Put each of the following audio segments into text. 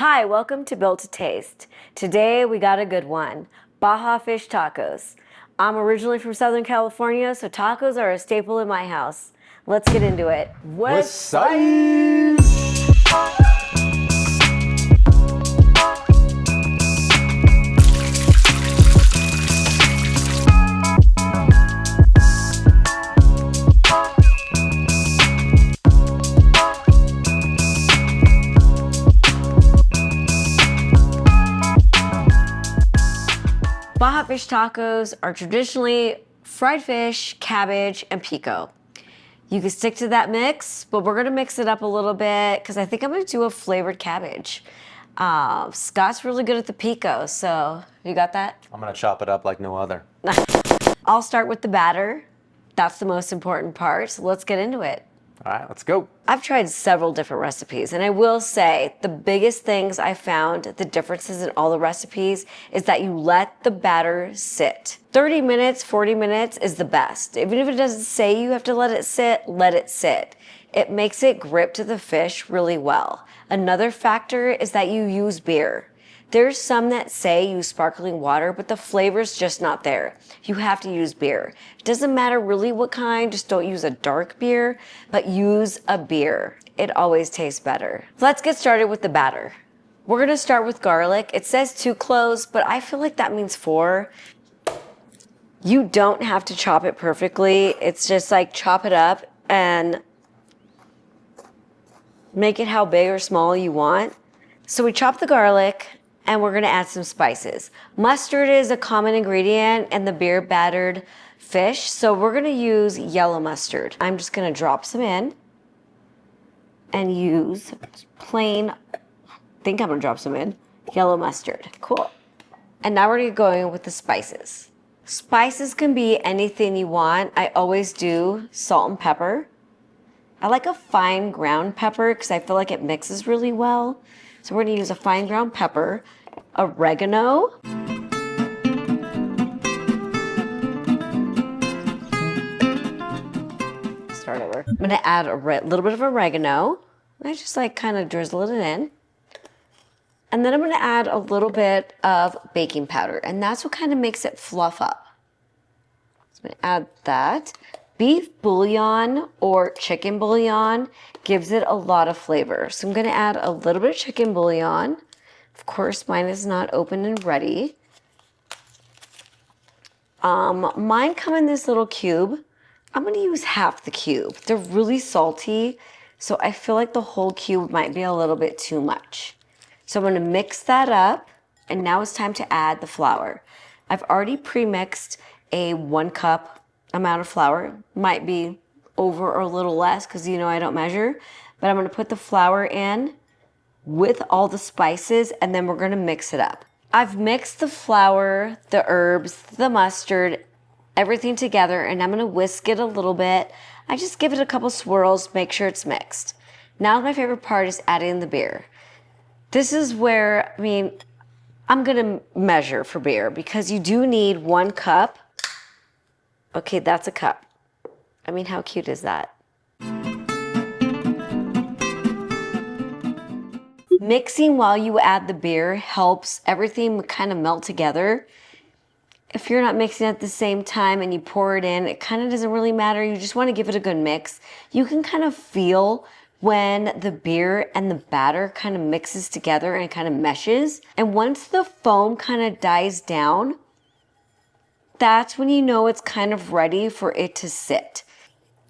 Hi, welcome to Built to Taste. Today we got a good one, Baja fish tacos. I'm originally from Southern California, so tacos are a staple in my house. Let's get into it. West Side! Baja fish tacos are traditionally fried fish, cabbage, and pico. You can stick to that mix, but we're gonna mix it up a little bit because I think I'm gonna do a flavored cabbage. Scott's really good at the pico, so you got that? I'm gonna chop it up like no other. I'll start with the batter. That's the most important part, so let's get into it. All right, let's go. I've tried several different recipes, and I will say the biggest things I found, the differences in all the recipes, is that you let the batter sit. 30 minutes, 40 minutes is the best. Even if it doesn't say you have to let it sit, let it sit. It makes it grip to the fish really well. Another factor is that you use beer. There's some that say use sparkling water, but the flavor's just not there. You have to use beer. It doesn't matter really what kind, just don't use a dark beer, but use a beer. It always tastes better. Let's get started with the batter. We're gonna start with garlic. It says 2 cloves, but I feel like that means 4. You don't have to chop it perfectly. It's just like chop it up and make it how big or small you want. So we chop the garlic, and we're gonna add some spices. Mustard is a common ingredient in the beer battered fish, so we're gonna use yellow mustard. I'm just gonna drop some in and use plain, I think I'm gonna drop some in, yellow mustard. Cool. And now we're gonna go in with the spices. Spices can be anything you want. I always do salt and pepper. I like a fine ground pepper because I feel like it mixes really well. So we're gonna use a fine ground pepper, oregano, start over. I'm gonna add a little bit of oregano. I just like kind of drizzle it in. And then I'm gonna add a little bit of baking powder, and that's what kind of makes it fluff up. So I'm gonna add that. Beef bouillon or chicken bouillon gives it a lot of flavor. So I'm gonna add a little bit of chicken bouillon. Of course, mine is not open and ready. Mine come in this little cube. I'm gonna use half the cube. They're really salty, so I feel like the whole cube might be a little bit too much. So I'm gonna mix that up, and now it's time to add the flour. I've already pre-mixed a 1 cup amount of flour. Might be over or a little less because you know I don't measure, but I'm gonna put the flour in with all the spices, and then we're gonna mix it up. I've mixed the flour, the herbs, the mustard, everything together, and I'm gonna whisk it a little bit. I just give it a couple swirls, make sure it's mixed. Now my favorite part is adding the beer. This is where, I'm gonna measure for beer because you do need 1 cup. Okay, that's a cup. How cute is that? Mixing while you add the beer helps everything kind of melt together. If you're not mixing at the same time and you pour it in, it kind of doesn't really matter. You just want to give it a good mix. You can kind of feel when the beer and the batter kind of mixes together and kind of meshes. And once the foam kind of dies down, that's when you know it's kind of ready for it to sit.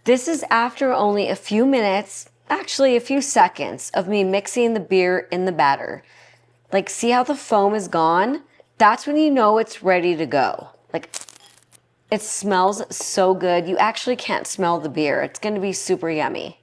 This is after only a few minutes, actually a few seconds of me mixing the beer in the batter. Like, see how the foam is gone? That's when you know it's ready to go. Like, it smells so good. You actually can't smell the beer. It's gonna be super yummy.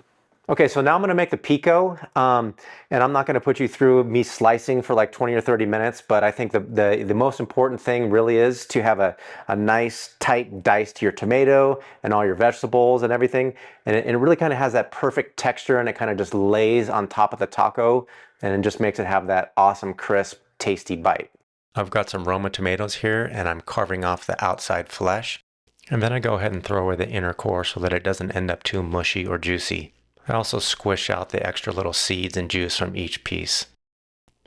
Okay, so now I'm gonna make the pico, and I'm not gonna put you through me slicing for like 20 or 30 minutes, but I think the most important thing really is to have a nice tight dice to your tomato and all your vegetables and everything. And it really kind of has that perfect texture, and it kind of just lays on top of the taco, and it just makes it have that awesome, crisp, tasty bite. I've got some Roma tomatoes here, and I'm carving off the outside flesh. And then I go ahead and throw away the inner core so that it doesn't end up too mushy or juicy. I also squish out the extra little seeds and juice from each piece.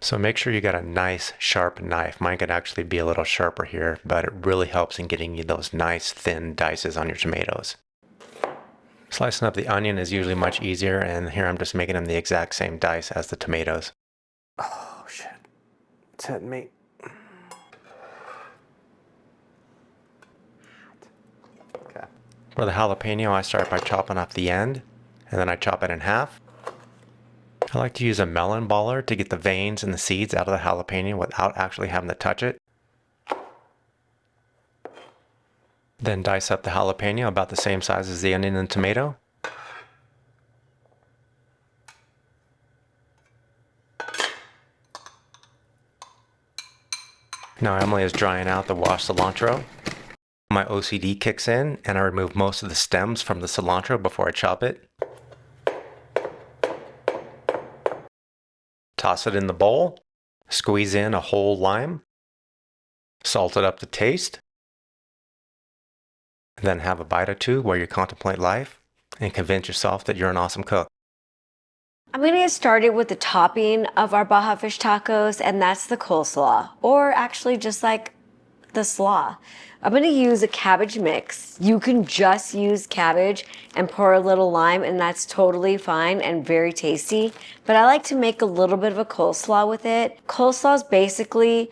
So make sure you got a nice sharp knife. Mine could actually be a little sharper here, but it really helps in getting you those nice thin dices on your tomatoes. Slicing up the onion is usually much easier, and here I'm just making them the exact same dice as the tomatoes. Oh shit, it's hitting me. Okay. For the jalapeno, I start by chopping off the end, and then I chop it in half. I like to use a melon baller to get the veins and the seeds out of the jalapeno without actually having to touch it. Then dice up the jalapeno about the same size as the onion and tomato. Now Emily is drying out the washed cilantro. My OCD kicks in and I remove most of the stems from the cilantro before I chop it. Toss it in the bowl, squeeze in a whole lime, salt it up to taste, and then have a bite or two where you contemplate life and convince yourself that you're an awesome cook. I'm going to get started with the topping of our Baja fish tacos, and that's the coleslaw, or actually just like the slaw. I'm going to use a cabbage mix. You can just use cabbage and pour a little lime, and that's totally fine and very tasty. But I like to make a little bit of a coleslaw with it. Coleslaw is basically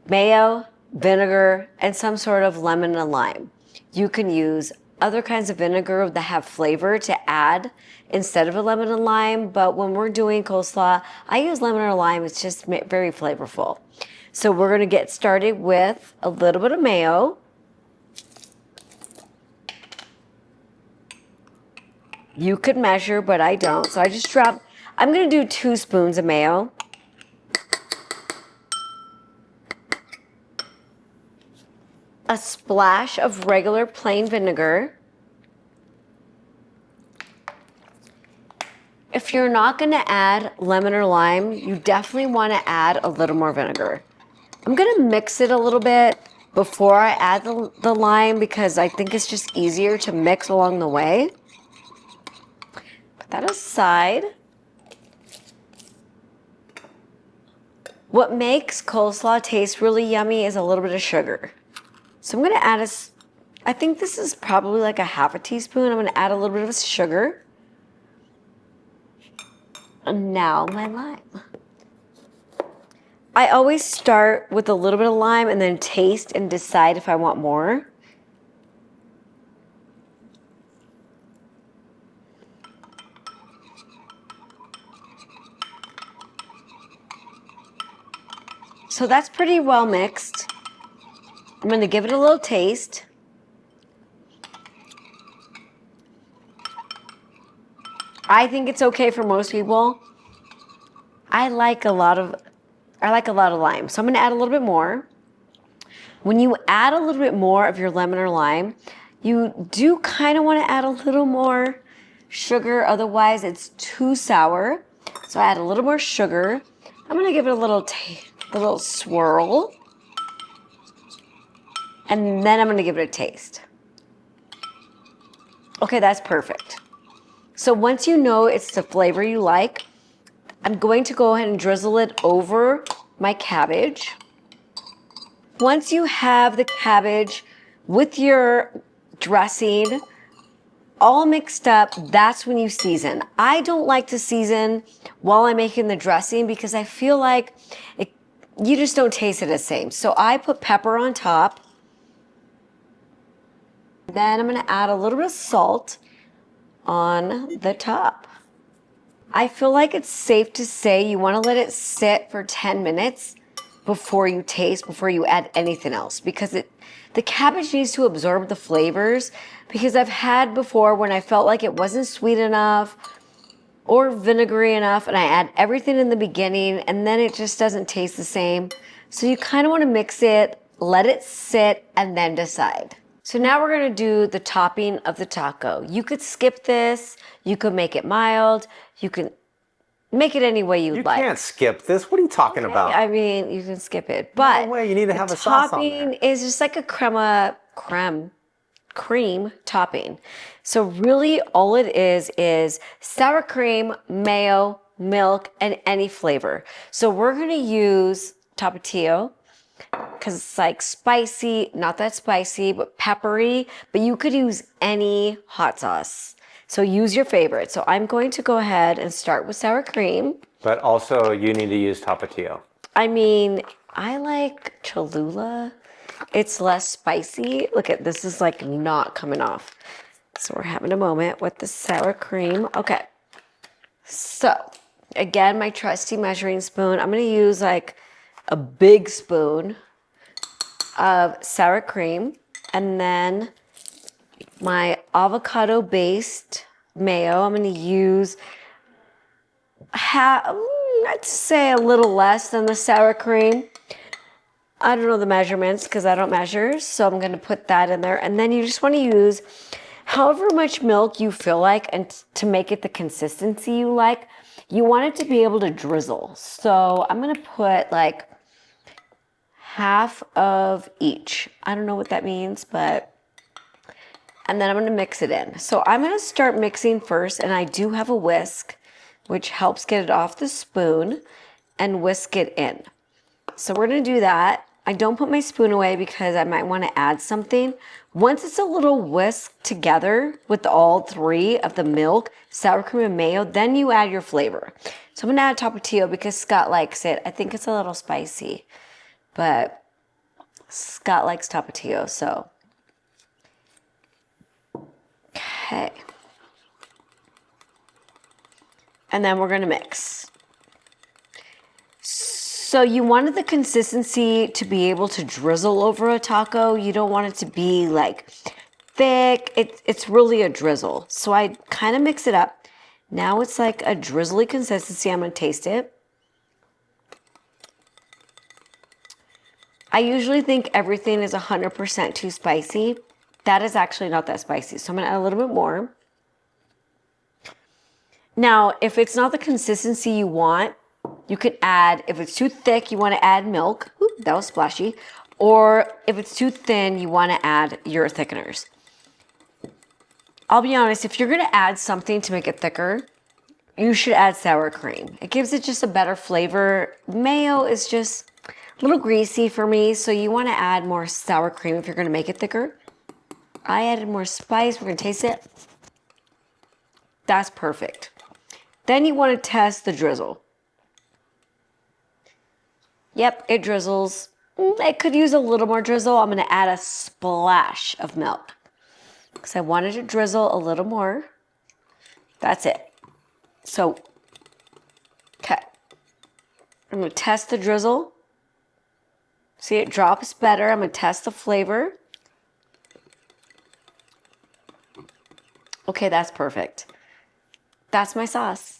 mayo, vinegar, and some sort of lemon and lime. You can use other kinds of vinegar that have flavor to add instead of a lemon and lime, but when we're doing coleslaw, I use lemon or lime. It's just very flavorful. So we're going to get started with a little bit of mayo. You could measure, but I don't. So I just I'm going to do 2 spoons of mayo. A splash of regular plain vinegar. If you're not going to add lemon or lime, you definitely want to add a little more vinegar. I'm going to mix it a little bit before I add the lime because I think it's just easier to mix along the way. Put that aside. What makes coleslaw taste really yummy is a little bit of sugar. So I'm going to add I think this is probably like a half a teaspoon. I'm going to add a little bit of sugar. And now my lime. I always start with a little bit of lime and then taste and decide if I want more. So that's pretty well mixed. I'm going to give it a little taste. I think it's okay for most people. I like a lot of lime, so I'm going to add a little bit more. When you add a little bit more of your lemon or lime, you do kind of want to add a little more sugar, otherwise it's too sour. So I add a little more sugar. I'm going to give it a little swirl. And then I'm going to give it a taste. Okay, that's perfect. So once you know it's the flavor you like, I'm going to go ahead and drizzle it over my cabbage. Once you have the cabbage with your dressing all mixed up, that's when you season. I don't like to season while I'm making the dressing because I feel like you just don't taste it the same. So I put pepper on top. Then I'm going to add a little bit of salt on the top. I feel like it's safe to say you want to let it sit for 10 minutes before you taste, before you add anything else, because the cabbage needs to absorb the flavors. Because I've had before when I felt like it wasn't sweet enough or vinegary enough and I add everything in the beginning and then it just doesn't taste the same. So you kind of want to mix it, let it sit, and then decide. So now we're going to do the topping of the taco. You could skip this. You could make it mild. You can make it any way you'd like. You can't skip this. What are you talking about? I mean, you can skip it. But no way. You need to have a sauce on there. The topping is just like a cream topping. So really all it is sour cream, mayo, milk, and any flavor. So we're gonna use Tapatio because it's like spicy, not that spicy, but peppery, but you could use any hot sauce. So use your favorite. So I'm going to go ahead and start with sour cream. But also you need to use Tapatio. I mean, I like Cholula. It's less spicy. Look at this, is like not coming off. So we're having a moment with the sour cream. Okay. So again, my trusty measuring spoon. I'm gonna use like a big spoon of sour cream, and then my avocado based mayo. I'm gonna use I'd say a little less than the sour cream. I don't know the measurements because I don't measure, so I'm going to put that in there. And then you just want to use however much milk you feel like, and to make it the consistency you like. You want it to be able to drizzle. So I'm going to put like half of each. I don't know what that means, but... And then I'm going to mix it in. So I'm going to start mixing first, and I do have a whisk, which helps get it off the spoon and whisk it in. So we're going to do that. I don't put my spoon away because I might want to add something. Once it's a little whisked together with all three of the milk, sour cream, and mayo, then you add your flavor. So I'm going to add Tapatio because Scott likes it. I think it's a little spicy, but Scott likes Tapatio, so. Okay. And then we're going to mix. So you wanted the consistency to be able to drizzle over a taco. You don't want it to be like thick. It's really a drizzle. So I kind of mix it up. Now it's like a drizzly consistency. I'm going to taste it. I usually think everything is 100% too spicy. That is actually not that spicy. So I'm going to add a little bit more. Now, if it's not the consistency you want, you could add, if it's too thick, you want to add milk. Ooh, that was splashy. Or if it's too thin, you want to add your thickeners. I'll be honest, if you're going to add something to make it thicker, you should add sour cream. It gives it just a better flavor. Mayo is just a little greasy for me, so you want to add more sour cream if you're going to make it thicker. I added more spice. We're going to taste it. That's perfect. Then you want to test the drizzle. Yep, it drizzles. I could use a little more drizzle. I'm going to add a splash of milk because I wanted to drizzle a little more. That's it. So, okay. I'm going to test the drizzle. See, it drops better. I'm going to test the flavor. Okay, that's perfect. That's my sauce.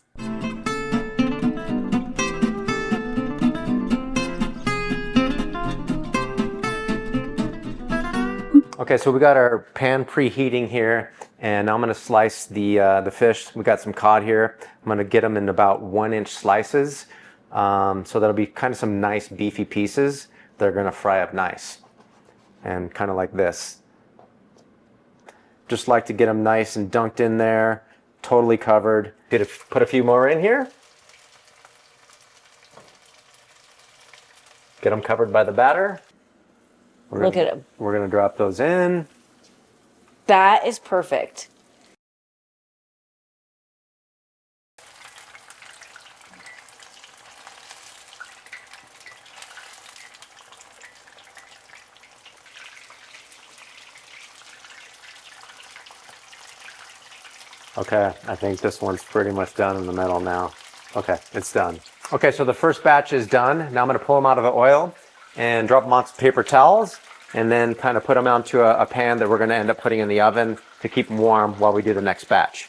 Okay, so we got our pan preheating here, and I'm gonna slice the fish. We got some cod here. I'm gonna get them in about 1-inch slices. So that'll be kind of some nice beefy pieces. They're gonna fry up nice. And kind of like this. Just like to get them nice and dunked in there, totally covered. Put a few more in here. Get them covered by the batter. Look at them. We're going to drop those in. That is perfect. Okay, I think this one's pretty much done in the middle now. Okay, it's done. Okay, so the first batch is done. Now I'm going to pull them out of the oil and drop them on some paper towels, and then kind of put them onto a pan that we're going to end up putting in the oven to keep them warm while we do the next batch.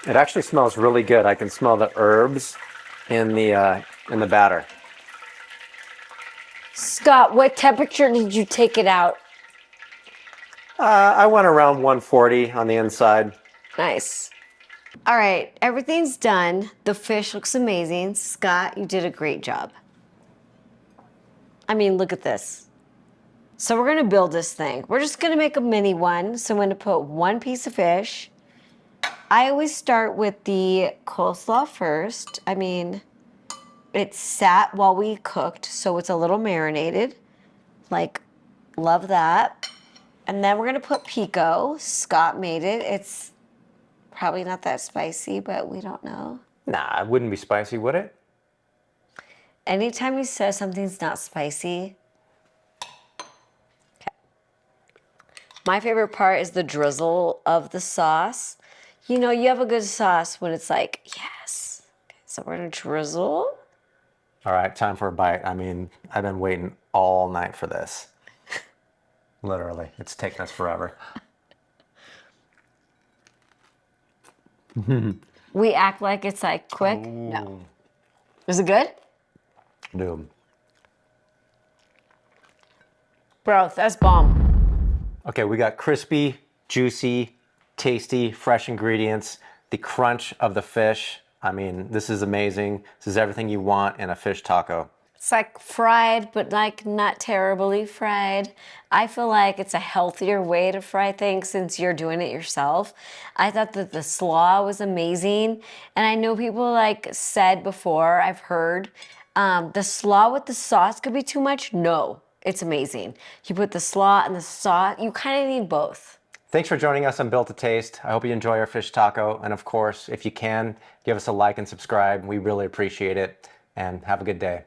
It actually smells really good. I can smell the herbs in the batter. Scott, what temperature did you take it out? I went around 140 on the inside. Nice. All right, everything's done. The fish looks amazing. Scott, you did a great job. I mean, look at this. So we're gonna build this thing. We're just gonna make a mini one. So I'm gonna put one piece of fish. I always start with the coleslaw first. I mean, it sat while we cooked, so it's a little marinated. Like, love that. And then we're gonna put pico. Scott made it. It's probably not that spicy, but we don't know. Nah, it wouldn't be spicy, would it? Anytime he says something's not spicy. Okay. My favorite part is the drizzle of the sauce. You know, you have a good sauce when it's like, yes. Okay, so we're gonna drizzle. All right, time for a bite. I mean, I've been waiting all night for this. Literally, it's taken us forever. We act like it's like quick. No. Is it good? Dude. Bro, that's bomb. Okay, we got crispy, juicy, tasty, fresh ingredients, the crunch of the fish. I mean, this is amazing. This is everything you want in a fish taco. It's like fried, but like not terribly fried. I feel like it's a healthier way to fry things since you're doing it yourself. I thought that the slaw was amazing. And I know people like said before, I've heard, the slaw with the sauce could be too much. No, it's amazing. You put the slaw and the sauce, you kind of need both. Thanks for joining us on Built to Taste. I hope you enjoy our fish taco. And of course, if you can, give us a like and subscribe. We really appreciate it. And have a good day.